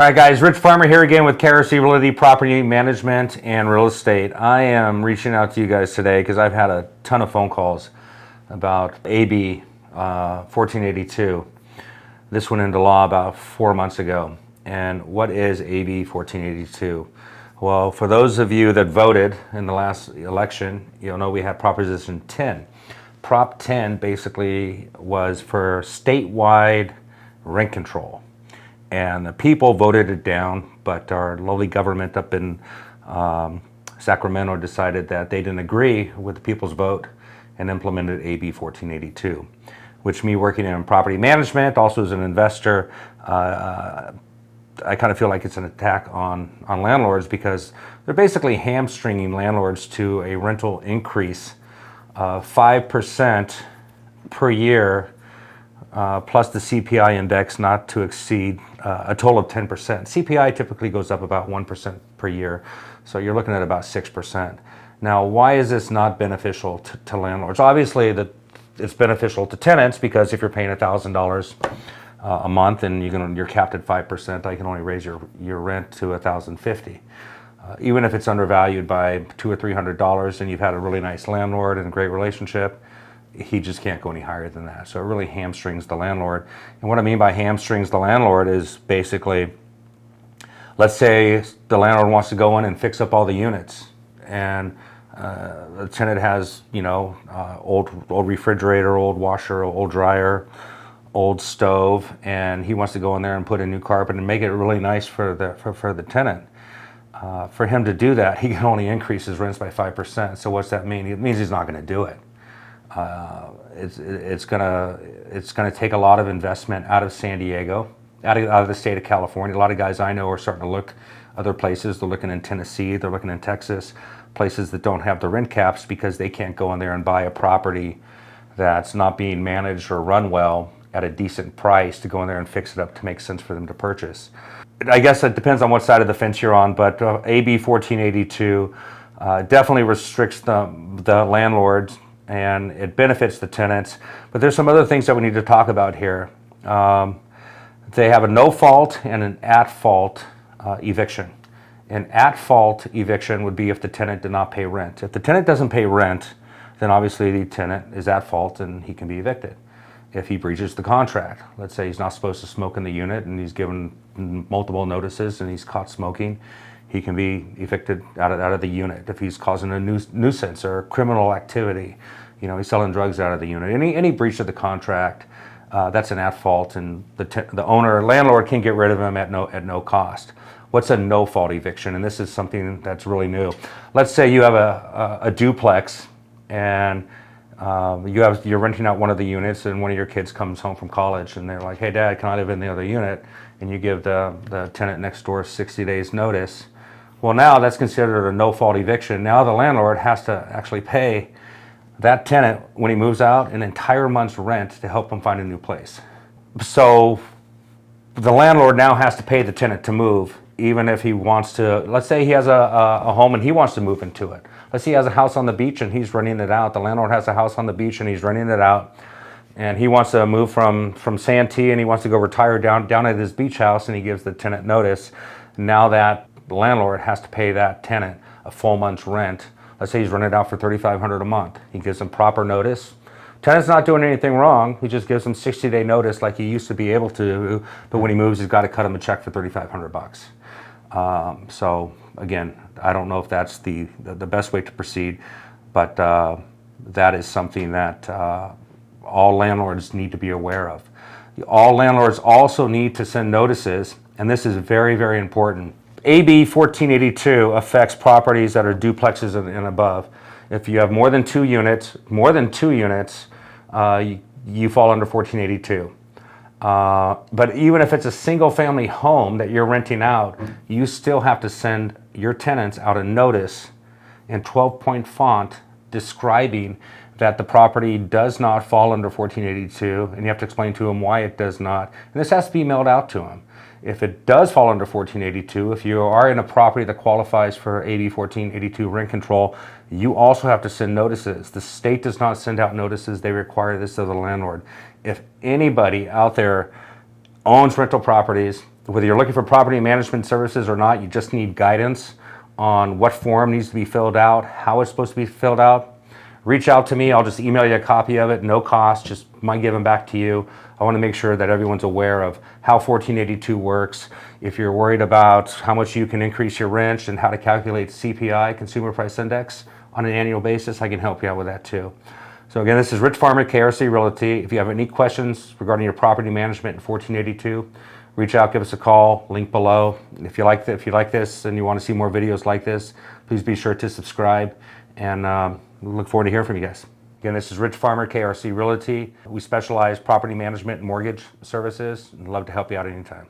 All right, guys, Rich Farmer here again with KRC Realty Property Management and Real Estate. I am reaching out to you guys today because I've had a ton of phone calls about AB 1482. This went into law about 4 months ago. And what is AB 1482? Well, for those of you that voted in the last election, you'll know we had Proposition 10. Prop 10 basically was for statewide rent control. And the people voted it down, but our lowly government up in Sacramento decided that they didn't agree with the people's vote and implemented AB 1482, which me working in property management, also as an investor, I kind of feel like it's an attack on landlords because they're basically hamstringing landlords to a rental increase of 5% per year plus the CPI index not to exceed a total of 10%. CPI typically goes up about 1% per year, so you're looking at about 6%. Now, why is this not beneficial to landlords? Obviously, it's beneficial to tenants because if you're paying $1,000 a month and you're capped at 5%, I can only raise your rent to $1,050. Even if it's undervalued by $200 or $300 and you've had a really nice landlord and a great relationship, he just can't go any higher than that. So it really hamstrings the landlord. And what I mean by hamstrings the landlord is basically, let's say the landlord wants to go in and fix up all the units, and the tenant has, old refrigerator, old washer, old dryer, old stove, and he wants to go in there and put a new carpet and make it really nice for the tenant. For him to do that, he can only increase his rents by 5%. So what's that mean? It means he's not going to do it. It's gonna take a lot of investment out of San Diego, out of the state of California. A lot of guys I know are starting to look other places. They're looking in Tennessee, they're looking in Texas, places that don't have the rent caps because they can't go in there and buy a property that's not being managed or run well at a decent price to go in there and fix it up to make sense for them to purchase. I guess it depends on what side of the fence you're on, but AB 1482 definitely restricts the landlords and it benefits the tenants. But there's some other things that we need to talk about here. They have a no-fault and an at-fault eviction. An at-fault eviction would be if the tenant did not pay rent. If the tenant doesn't pay rent, then obviously the tenant is at fault and he can be evicted. If he breaches the contract, let's say he's not supposed to smoke in the unit and he's given multiple notices and he's caught smoking, he can be evicted out of the unit. If he's causing a nuisance or criminal activity, he's selling drugs out of the unit. Any breach of the contract, that's an at fault, and the owner or landlord can get rid of him at no cost. What's a no fault eviction? And this is something that's really new. Let's say you have a duplex and you're renting out one of the units, and one of your kids comes home from college and they're like, "Hey, Dad, can I live in the other unit?" And you give the tenant next door 60 days notice. Well, now that's considered a no-fault eviction. Now the landlord has to actually pay that tenant, when he moves out, an entire month's rent to help him find a new place. So the landlord now has to pay the tenant to move, even if he wants to. Let's say he has a home and he wants to move into it. Let's say he has a house on the beach and he's renting it out. The landlord has a house on the beach and he's renting it out. And he wants to move from Santee and he wants to go retire down at his beach house, and he gives the tenant notice. Now that the landlord has to pay that tenant a full month's rent. Let's say he's rented out for $3,500 a month. He gives him proper notice. Tenant's not doing anything wrong. He just gives him 60-day notice like he used to be able to, but when he moves, he's got to cut him a check for $3,500. So again, I don't know if that's the best way to proceed, but that is something that all landlords need to be aware of. All landlords also need to send notices, and this is very, very important. AB 1482 affects properties that are duplexes and above. If you have more than two units, you fall under 1482. But even if it's a single family home that you're renting out, you still have to send your tenants out a notice in 12-point font describing that the property does not fall under 1482, and you have to explain to them why it does not. And this has to be mailed out to them. If it does fall under 1482, if you are in a property that qualifies for AB 1482 rent control, you also have to send notices. The state does not send out notices. They require this of the landlord. If anybody out there owns rental properties Whether you're looking for property management services or not, you just need guidance on what form needs to be filled out, how it's supposed to be filled out. Reach out to me. I'll just email you a copy of it, no cost, just my giving back to you. I want to make sure that everyone's aware of how 1482 works. If you're worried about how much you can increase your rent and how to calculate CPI, Consumer Price Index, on an annual basis, I can help you out with that too. So again, this is Rich Farmer, KRC Realty. If you have any questions regarding your property management in 1482, reach out, give us a call, link below. If you like this and you want to see more videos like this, please be sure to subscribe, and we look forward to hearing from you guys. Again, this is Rich Farmer, KRC Realty. We specialize property management and mortgage services, and love to help you out anytime.